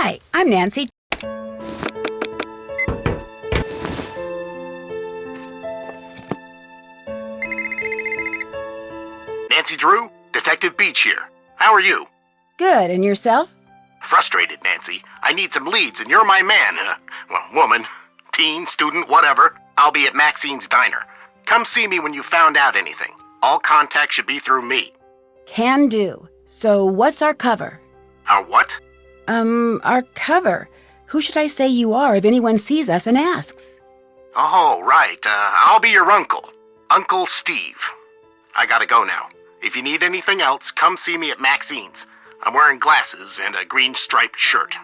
Hi, I'm Nancy. Nancy Drew, Detective Beach here. How are you? Good, and yourself? Frustrated, Nancy. I need some leads, and you're my man. Woman, teen, student, whatever. I'll be at Maxine's Diner. Come see me when you found out anything. All contact should be through me. Can do. So what's our cover? Our what? Our cover. Who should I say you are if anyone sees us and asks? Oh, right. I'll be your uncle. Uncle Steve. I gotta go now. If you need anything else, come see me at Maxine's. I'm wearing glasses and a green striped shirt.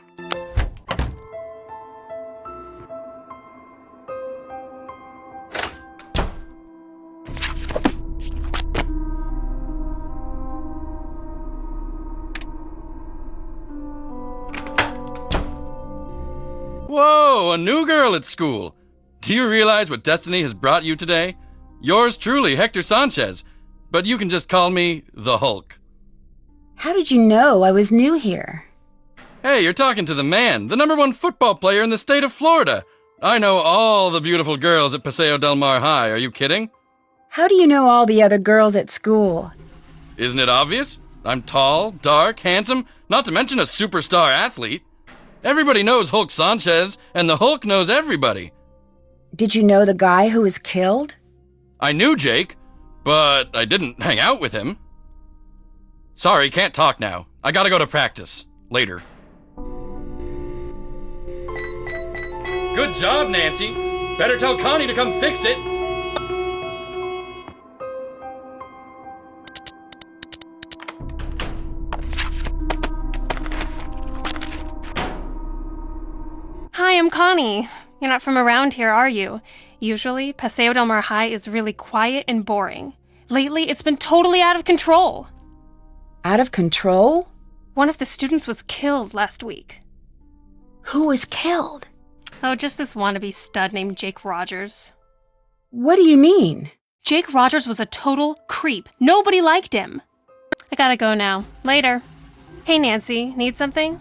Whoa, a new girl at school. Do you realize what destiny has brought you today? Yours truly, Hector Sanchez. But you can just call me the Hulk. How did you know I was new here? Hey, you're talking to the man, the #1 football player in the state of Florida. I know all the beautiful girls at Paseo Del Mar High. Are you kidding? How do you know all the other girls at school? Isn't it obvious? I'm tall, dark, handsome, not to mention a superstar athlete. Everybody knows Hulk Sanchez, and the Hulk knows everybody. Did you know the guy who was killed? I knew Jake, but I didn't hang out with him. Sorry, can't talk now. I gotta go to practice. Later. Good job, Nancy. Better tell Connie to come fix it. Hi, I'm Connie. You're not from around here, are you? Usually, Paseo Del Mar High is really quiet and boring. Lately, it's been totally out of control. Out of control? One of the students was killed last week. Who was killed? Oh, just this wannabe stud named Jake Rogers. What do you mean? Jake Rogers was a total creep. Nobody liked him. I gotta go now. Later. Hey, Nancy, need something?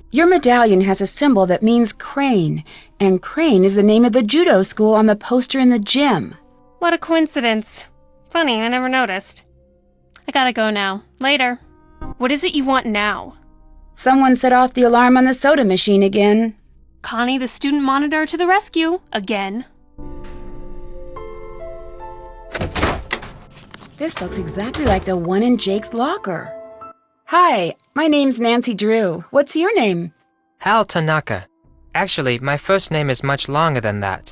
Your medallion has a symbol that means crane, and Crane is the name of the judo school on the poster in the gym. What a coincidence. Funny, I never noticed. I gotta go now. Later. What is it you want now? Someone set off the alarm on the soda machine again. Connie, the student monitor, to the rescue. Again. This looks exactly like the one in Jake's locker. Hi, my name's Nancy Drew. What's your name? Hal Tanaka. Actually, my first name is much longer than that.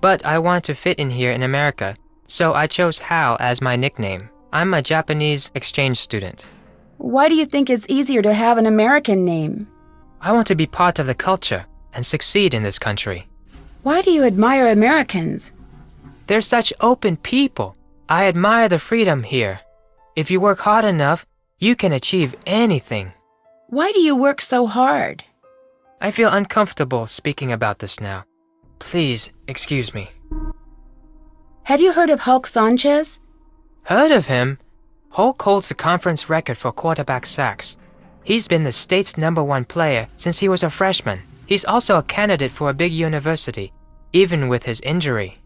But I want to fit in here in America, so I chose Hal as my nickname. I'm a Japanese exchange student. Why do you think it's easier to have an American name? I want to be part of the culture and succeed in this country. Why do you admire Americans? They're such open people. I admire the freedom here. If you work hard enough, you can achieve anything. Why do you work so hard? I feel uncomfortable speaking about this now. Please, excuse me. Have you heard of Hulk Sanchez? Heard of him? Hulk holds the conference record for quarterback sacks. He's been the state's #1 player since he was a freshman. He's also a candidate for a big university, even with his injury.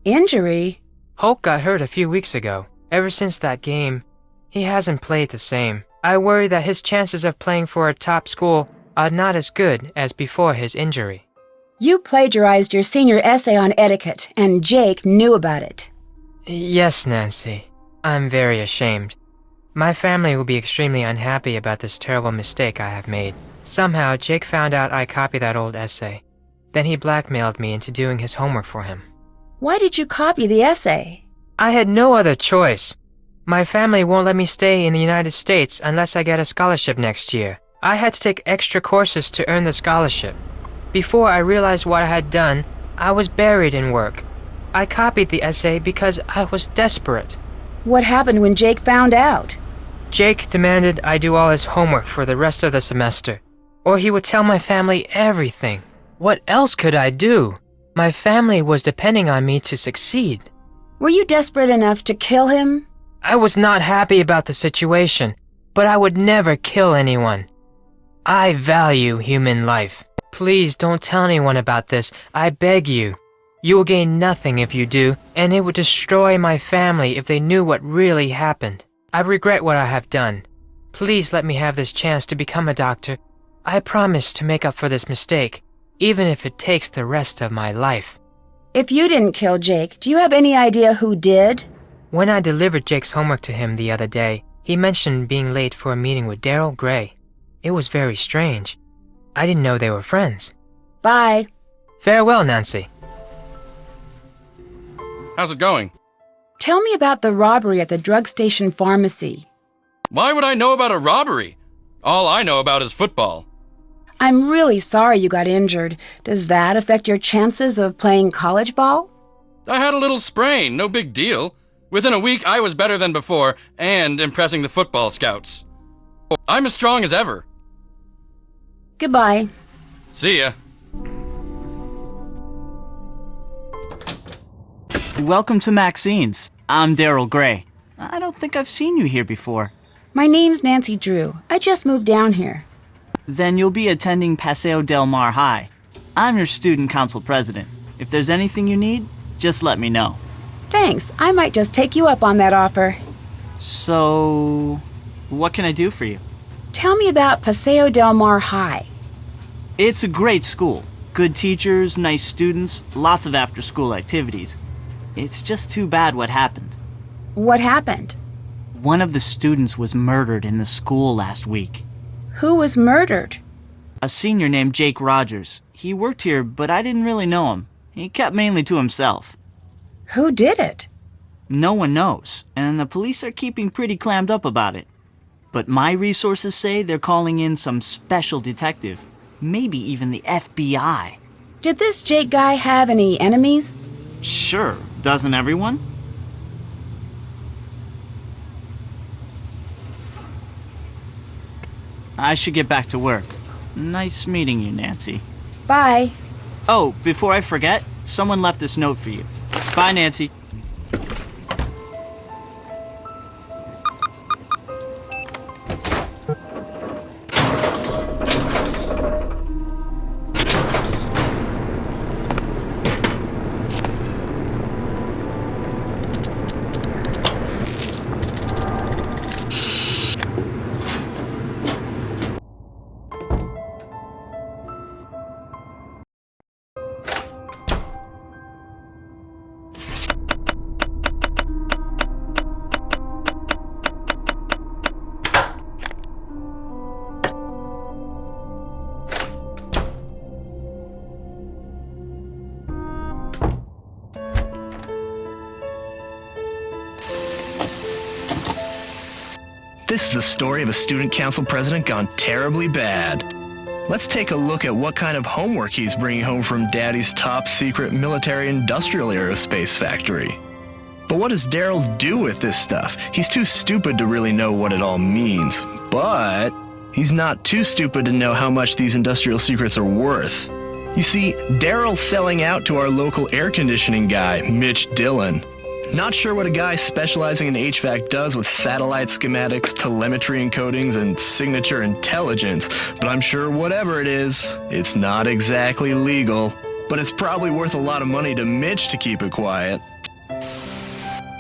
Injury? Hulk got hurt a few weeks ago. Ever since that game, he hasn't played the same. I worry that his chances of playing for a top school are not as good as before his injury. You plagiarized your senior essay on etiquette, and Jake knew about it. Yes, Nancy. I'm very ashamed. My family will be extremely unhappy about this terrible mistake I have made. Somehow, Jake found out I copied that old essay. Then he blackmailed me into doing his homework for him. Why did you copy the essay? I had no other choice. My family won't let me stay in the United States unless I get a scholarship next year. I had to take extra courses to earn the scholarship. Before I realized what I had done, I was buried in work. I copied the essay because I was desperate. What happened when Jake found out? Jake demanded I do all his homework for the rest of the semester, or he would tell my family everything. What else could I do? My family was depending on me to succeed. Were you desperate enough to kill him? I was not happy about the situation, but I would never kill anyone. I value human life. Please don't tell anyone about this, I beg you. You will gain nothing if you do, and it would destroy my family if they knew what really happened. I regret what I have done. Please let me have this chance to become a doctor. I promise to make up for this mistake, even if it takes the rest of my life. If you didn't kill Jake, do you have any idea who did? When I delivered Jake's homework to him the other day, he mentioned being late for a meeting with Daryl Gray. It was very strange. I didn't know they were friends. Bye. Farewell, Nancy. How's it going? Tell me about the robbery at the drug station pharmacy. Why would I know about a robbery? All I know about is football. I'm really sorry you got injured. Does that affect your chances of playing college ball? I had a little sprain, no big deal. Within a week, I was better than before and impressing the football scouts. I'm as strong as ever. Goodbye. See ya. Welcome to Maxine's. I'm Daryl Gray. I don't think I've seen you here before. My name's Nancy Drew. I just moved down here. Then you'll be attending Paseo Del Mar High. I'm your student council president. If there's anything you need, just let me know. Thanks. I might just take you up on that offer. So, what can I do for you? Tell me about Paseo Del Mar High. It's a great school. Good teachers, nice students, lots of after-school activities. It's just too bad what happened. What happened? One of the students was murdered in the school last week. Who was murdered? A senior named Jake Rogers. He worked here, but I didn't really know him. He kept mainly to himself. Who did it? No one knows, and the police are keeping pretty clammed up about it. But my resources say they're calling in some special detective. Maybe even the FBI. Did this Jake guy have any enemies? Sure, doesn't everyone? I should get back to work. Nice meeting you, Nancy. Bye. Oh, before I forget, someone left this note for you. Bye, Nancy. This is the story of a student council president gone terribly bad. Let's take a look at what kind of homework he's bringing home from Daddy's top secret military industrial aerospace factory. But what does Daryl do with this stuff? He's too stupid to really know what it all means. But he's not too stupid to know how much these industrial secrets are worth. You see, Daryl's selling out to our local air conditioning guy, Mitch Dillon. Not sure what a guy specializing in HVAC does with satellite schematics, telemetry encodings, and signature intelligence, but I'm sure whatever it is, it's not exactly legal. But it's probably worth a lot of money to Mitch to keep it quiet.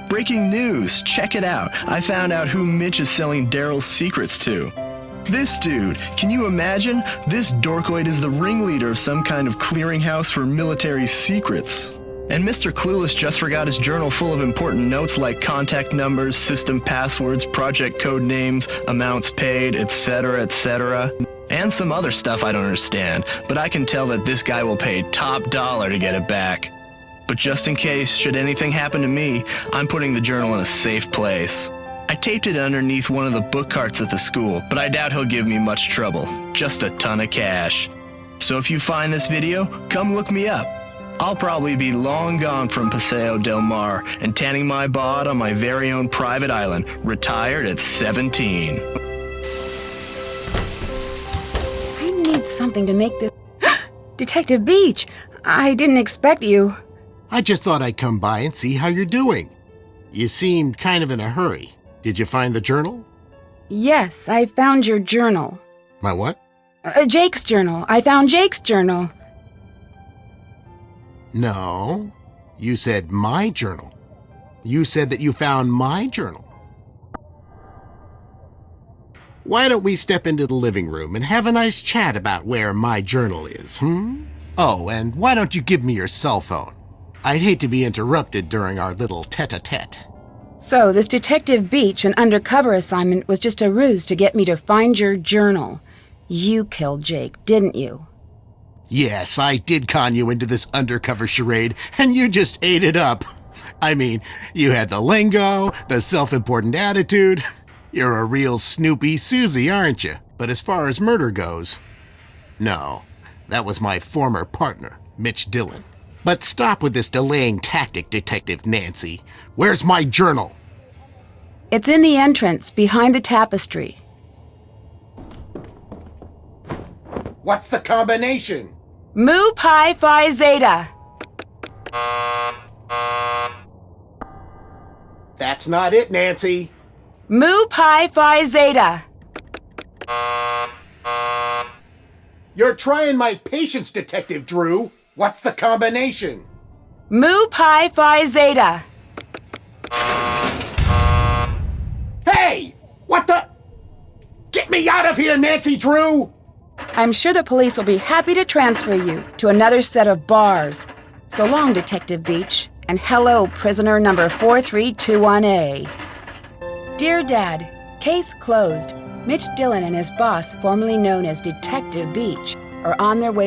Breaking news, check it out. I found out who Mitch is selling Daryl's secrets to. This dude, can you imagine? This dorkoid is the ringleader of some kind of clearinghouse for military secrets. And Mr. Clueless just forgot his journal full of important notes like contact numbers, system passwords, project code names, amounts paid, etc., etc. And some other stuff I don't understand, but I can tell that this guy will pay top dollar to get it back. But just in case, should anything happen to me, I'm putting the journal in a safe place. I taped it underneath one of the book carts at the school, but I doubt he'll give me much trouble. Just a ton of cash. So if you find this video, come look me up. I'll probably be long gone from Paseo Del Mar and tanning my bod on my very own private island, retired at 17. I need something to make this... Detective Beach! I didn't expect you. I just thought I'd come by and see how you're doing. You seemed kind of in a hurry. Did you find the journal? Yes, I found your journal. My what? Jake's journal. I found Jake's journal. No, you said my journal. You said that you found my journal. Why don't we step into the living room and have a nice chat about where my journal is, Oh, and why don't you give me your cell phone? I'd hate to be interrupted during our little tete-a-tete. So, this Detective Beach and undercover assignment was just a ruse to get me to find your journal. You killed Jake, didn't you? Yes, I did con you into this undercover charade, and you just ate it up. I mean, you had the lingo, the self-important attitude. You're a real Snoopy Susie, aren't you? But as far as murder goes, no. That was my former partner, Mitch Dillon. But stop with this delaying tactic, Detective Nancy. Where's my journal? It's in the entrance, behind the tapestry. What's the combination? Mu Pi Phi Zeta. That's not it, Nancy. Mu Pi Phi Zeta. You're trying my patience, Detective Drew. What's the combination? Mu Pi Phi Zeta. Hey! What the? Get me out of here, Nancy Drew! I'm sure the police will be happy to transfer you to another set of bars. So long, Detective Beach, and hello, prisoner number 4321A. Dear Dad, case closed. Mitch Dillon and his boss, formerly known as Detective Beach, are on their way